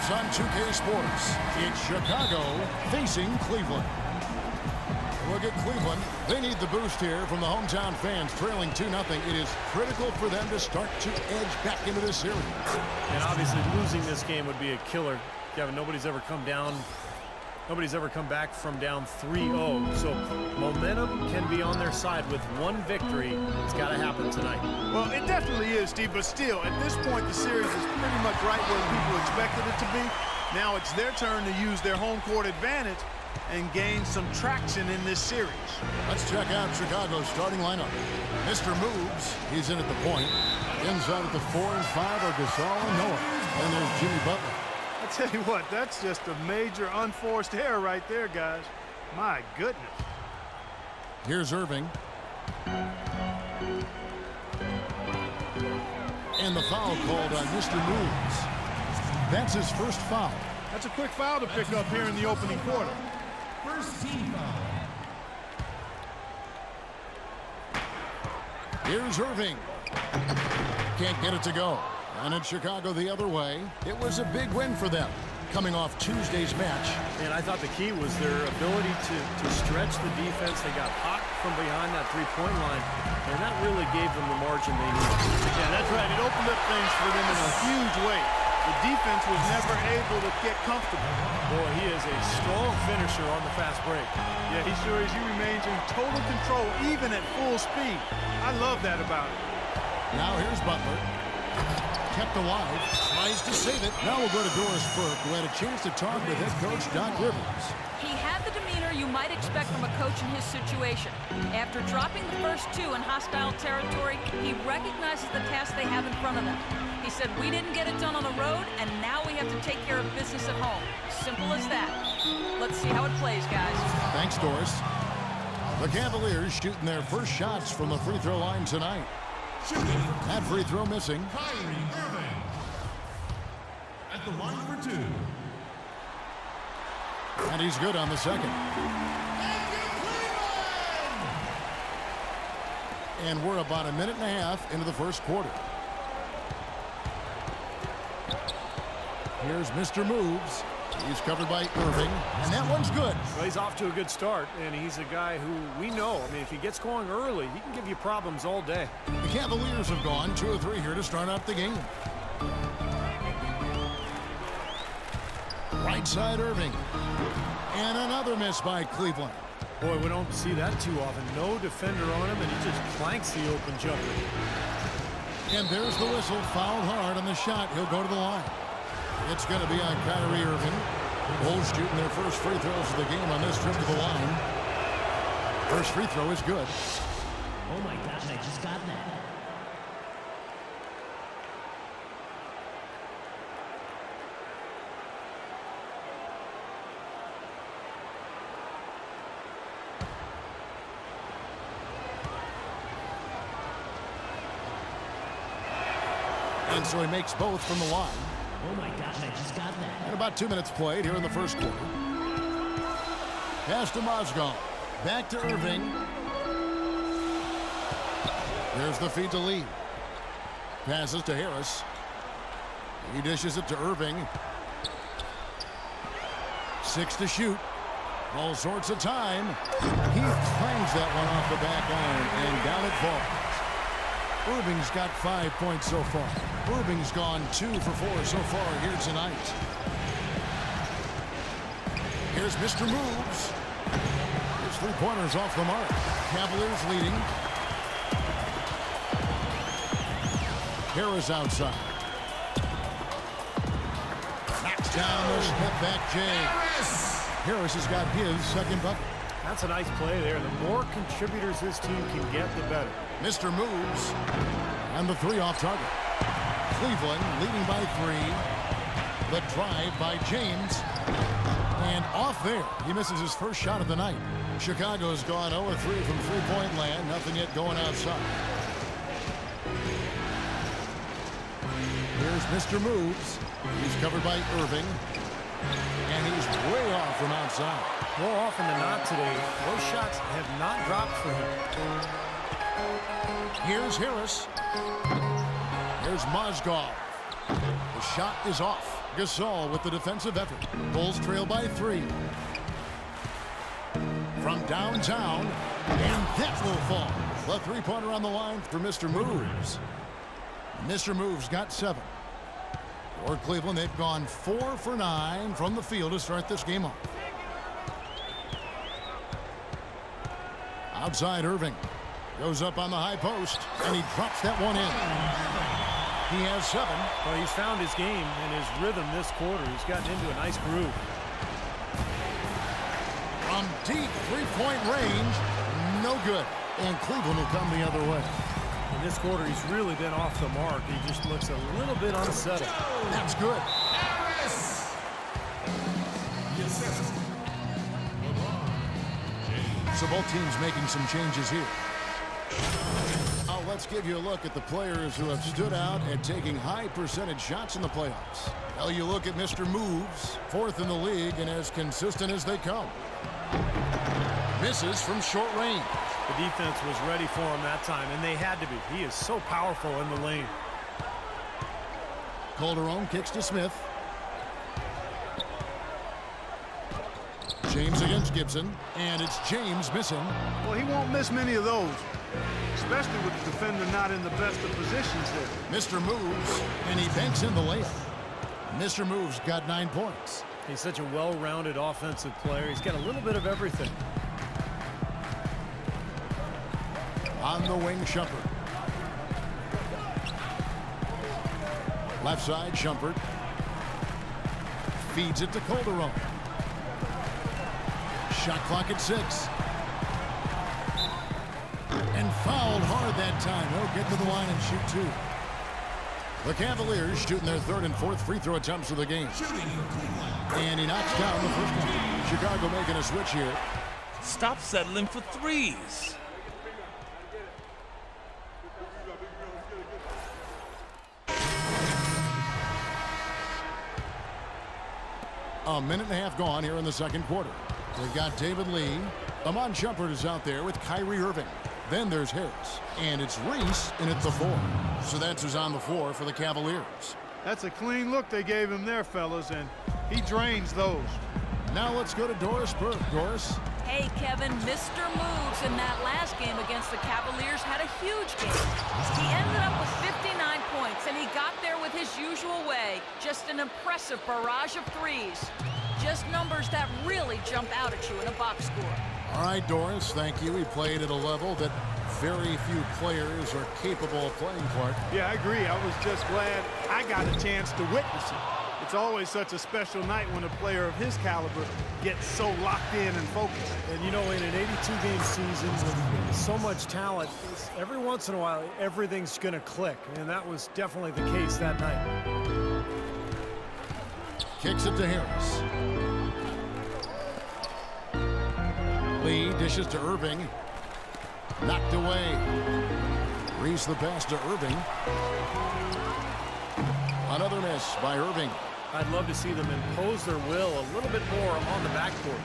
It's on 2K Sports. It's Chicago facing Cleveland. Look at Cleveland. They need the boost here from the hometown fans. Trailing 2-0. It is critical for them to start to edge back into this series. And obviously losing this game would be a killer. Kevin, nobody's ever come back from down 3-0. So momentum can be on their side with one victory. It's got to happen tonight. Well, it definitely is, Steve. But still, at this point, the series is pretty much right where people expected it to be. Now it's their turn to use their home court advantage and gain some traction in this series. Let's check out Chicago's starting lineup. Mr. Moves, he's in at the point. Inside at the 4 and 5 are Gasol and Noah. And there's Jimmy Butler. I tell you what, that's just a major unforced error right there, guys. My goodness. Here's Irving. And the foul called on Mr. Moves. That's his first foul. That's a quick foul to pick up here in the opening quarter. First team foul. Here's Irving. Can't get it to go. And in Chicago the other way, it was a big win for them, coming off Tuesday's match. And I thought the key was their ability to stretch the defense. They got hot from behind that three-point line, and that really gave them the margin they needed. Yeah, that's right. It opened up things for them in a huge way. The defense was never able to get comfortable. Boy, he is a strong finisher on the fast break. Yeah, he sure is. He remains in total control, even at full speed. I love that about him. Now here's Butler. Kept alive, tries to save it. Now we'll go to Doris Burke, who had a chance to talk with head coach Doc Rivers. He had the demeanor you might expect from a coach in his situation. After dropping the first two in hostile territory, he recognizes the task they have in front of them. He said, we didn't get it done on the road, and now we have to take care of business at home. Simple as that. Let's see how it plays, guys. Thanks, Doris. The Cavaliers shooting their first shots from the free throw line tonight. That free throw missing. Kyrie Irving. At the line for 2. And he's good on the second. And we're about a minute and a half into the first quarter. Here's Mr. Moves. He's covered by Irving, and that one's good. Well, he's off to a good start, and he's a guy who we know. I mean, if he gets going early, he can give you problems all day. The Cavaliers have gone 2 of 3 here to start out the game. Right side Irving. And another miss by Cleveland. Boy, we don't see that too often. No defender on him, and he just planks the open jumper. And there's the whistle. Fouled hard on the shot. He'll go to the line. It's going to be on Kyrie Irving. Bulls shooting their first free throws of the game on this trip to the line. First free throw is good. Oh my gosh, I just got that. And so he makes both from the line. Oh my gosh, I just got that. And about 2 minutes played here in the first quarter. Pass to Mozgov. Back to Irving. There's the feed to Lee. Passes to Harris. He dishes it to Irving. 6 to shoot. All sorts of time. He clangs that one off the back iron, and down it falls. Irving's got 5 points so far. Irving's gone 2 for 4 so far here tonight. Here's Mr. Moves. His 3-pointers off the mark. Cavaliers leading. Harris outside. Knocks down the step back Jay. Harris has got his second bucket. That's a nice play there. The more contributors this team can get, the better. Mr. Moves. And the 3 off target. Cleveland leading by 3. The drive by James. And off there. He misses his first shot of the night. Chicago's gone 0-3 from three-point land. Nothing yet going outside. Here's Mr. Moves. He's covered by Irving. And he's way off from outside. More often than not today, those shots have not dropped for him. Here's Harris. Here's Mozgov. The shot is off. Gasol with the defensive effort. Bulls trail by 3. From downtown, and that will fall. The three-pointer on the line for Mr. Moves. Mr. Moves got 7. For Cleveland, they've gone 4 for 9 from the field to start this game off. Outside Irving. Goes up on the high post, and he drops that one in. He has 7. Well, he's found his game and his rhythm this quarter. He's gotten into a nice groove. From deep three-point range, no good. And Cleveland will come the other way. In this quarter, he's really been off the mark. He just looks a little bit unsettled. That's good. So both teams making some changes here. Now let's give you a look at the players who have stood out and taking high percentage shots in the playoffs. Well, you look at Mr. Moves, 4th in the league and as consistent as they come. Misses from short range. The defense was ready for him that time, and they had to be. He is so powerful in the lane. Calderon kicks to Smith. James against Gibson, and it's James missing. Well, he won't miss many of those, especially with the defender not in the best of positions here. Mr. Moves, and he banks in the layup. Mr. Moves got 9 points. He's such a well-rounded offensive player. He's got a little bit of everything. On the wing, Shumpert. Left side, Shumpert. Feeds it to Calderon. Shot clock at 6. And fouled hard that time. He'll get to the line and shoot 2. The Cavaliers shooting their 3rd and 4th free throw attempts of the game. And he knocks down the first one. Chicago making a switch here. Stop settling for threes. A minute and a half gone here in the second quarter. They've got David Lee. Amon Shumpert is out there with Kyrie Irving. Then there's Harris. And it's Reese in at the 4. So that's who's on the floor for the Cavaliers. That's a clean look they gave him there, fellas, and he drains those. Now let's go to Doris Burke. Doris? Hey, Kevin, Mr. Moves in that last game against the Cavaliers had a huge game. He ended up with 59 points, and he got there with his usual way. Just an impressive barrage of threes. Just numbers that really jump out at you in a box score. All right, Doris, thank you. He played at a level that very few players are capable of playing, Clark. Yeah, I agree. I was just glad I got a chance to witness it. It's always such a special night when a player of his caliber gets so locked in and focused. And, you know, in an 82-game season with so much talent, every once in a while, everything's going to click. And that was definitely the case that night. Kicks it to Harris. Lee dishes to Irving. Knocked away. Reese the pass to Irving. Another miss by Irving. I'd love to see them impose their will a little bit more on the backcourt.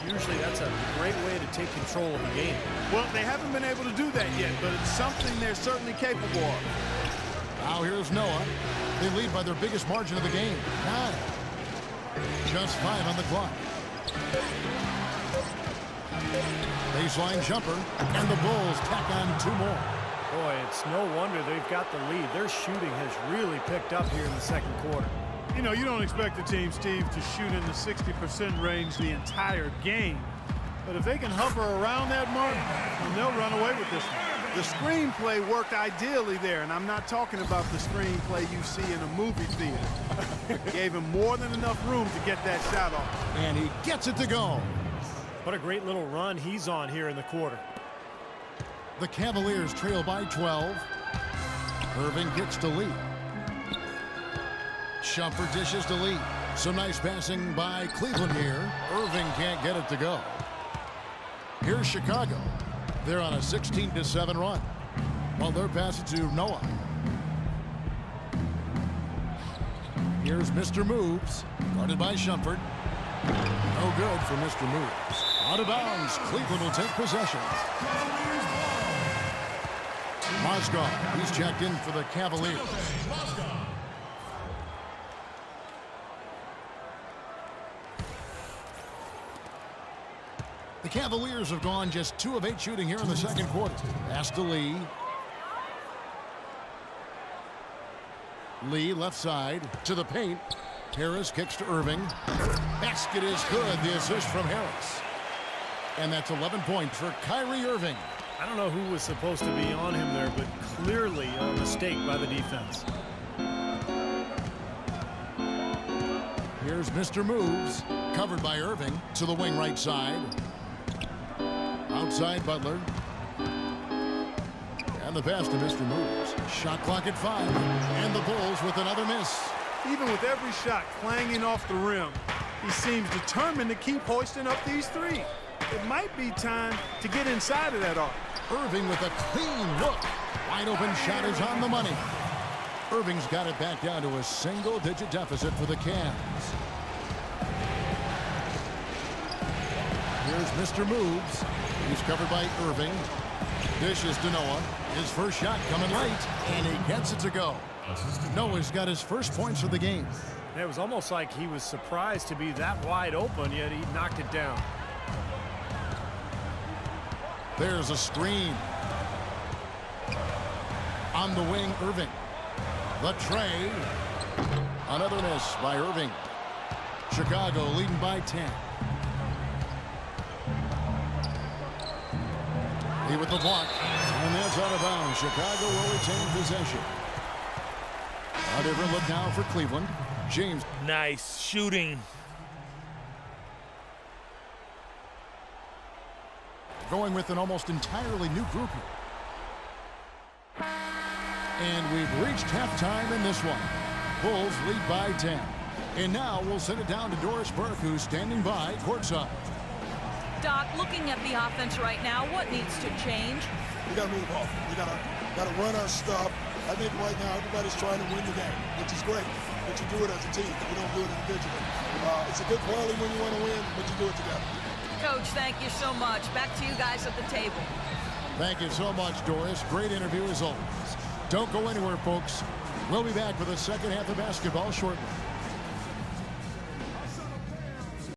Usually that's a great way to take control of the game. Well, they haven't been able to do that yet, but it's something they're certainly capable of. Now here's Noah. They lead by their biggest margin of the game, 9. Just 5 on the clock. Baseline jumper, and the Bulls tack on 2 more. Boy, it's no wonder they've got the lead. Their shooting has really picked up here in the second quarter. You know, you don't expect the team, Steve, to shoot in the 60% range the entire game. But if they can hover around that mark, then they'll run away with this one. The screenplay worked ideally there, and I'm not talking about the screenplay you see in a movie theater. Gave him more than enough room to get that shot off. And he gets it to go. What a great little run he's on here in the quarter. The Cavaliers trail by 12. Irving gets to Lee. Shumpert dishes to Lee. Some nice passing by Cleveland here. Irving can't get it to go. Here's Chicago. They're on a 16-7 run. Well, they're passing to Noah. Here's Mr. Moves. Guarded by Shumpert. No good for Mr. Moves. Out of bounds. Cleveland will take possession. Mozgov, he's checked in for the Cavaliers. The Cavaliers have gone just 2 of 8 shooting here in the second quarter. Pass to Lee. Lee left side to the paint. Harris kicks to Irving. Basket is good. The assist from Harris. And that's 11 points for Kyrie Irving. I don't know who was supposed to be on him there, but clearly a mistake by the defense. Here's Mr. Moves. Covered by Irving to the wing right side. Outside Butler. And the pass to Mr. Moves. Shot clock at 5. And the Bulls with another miss. Even with every shot clanging off the rim, he seems determined to keep hoisting up these threes. It might be time to get inside of that arc. Irving with a clean look. Wide open shot is on the money. Irving's got it back down to a single-digit deficit for the Cavs. Here's Mr. Moves. He's covered by Irving. Dishes to Noah. His first shot coming late, and he gets it to go. Noah's got his first points of the game. It was almost like he was surprised to be that wide open, yet he knocked it down. There's a screen. On the wing, Irving. The trade. Another miss by Irving. Chicago leading by 10. He with the block. And that's out of bounds. Chicago will retain possession. A different look now for Cleveland. James. Nice shooting. Going with an almost entirely new group here. And we've reached halftime in this one. Bulls lead by 10. And now we'll send it down to Doris Burke, who's standing by courtside. Doc, looking at the offense right now, what needs to change? We got to move off. We got to run our stuff. I think right now everybody's trying to win the game, which is great. But you do it as a team. You don't do it individually. It's a good quality when you want to win, but you do it together. Coach, thank you so much. Back to you guys at the table. Thank you so much, Doris. Great interview as always. Don't go anywhere, folks. We'll be back for the second half of basketball shortly.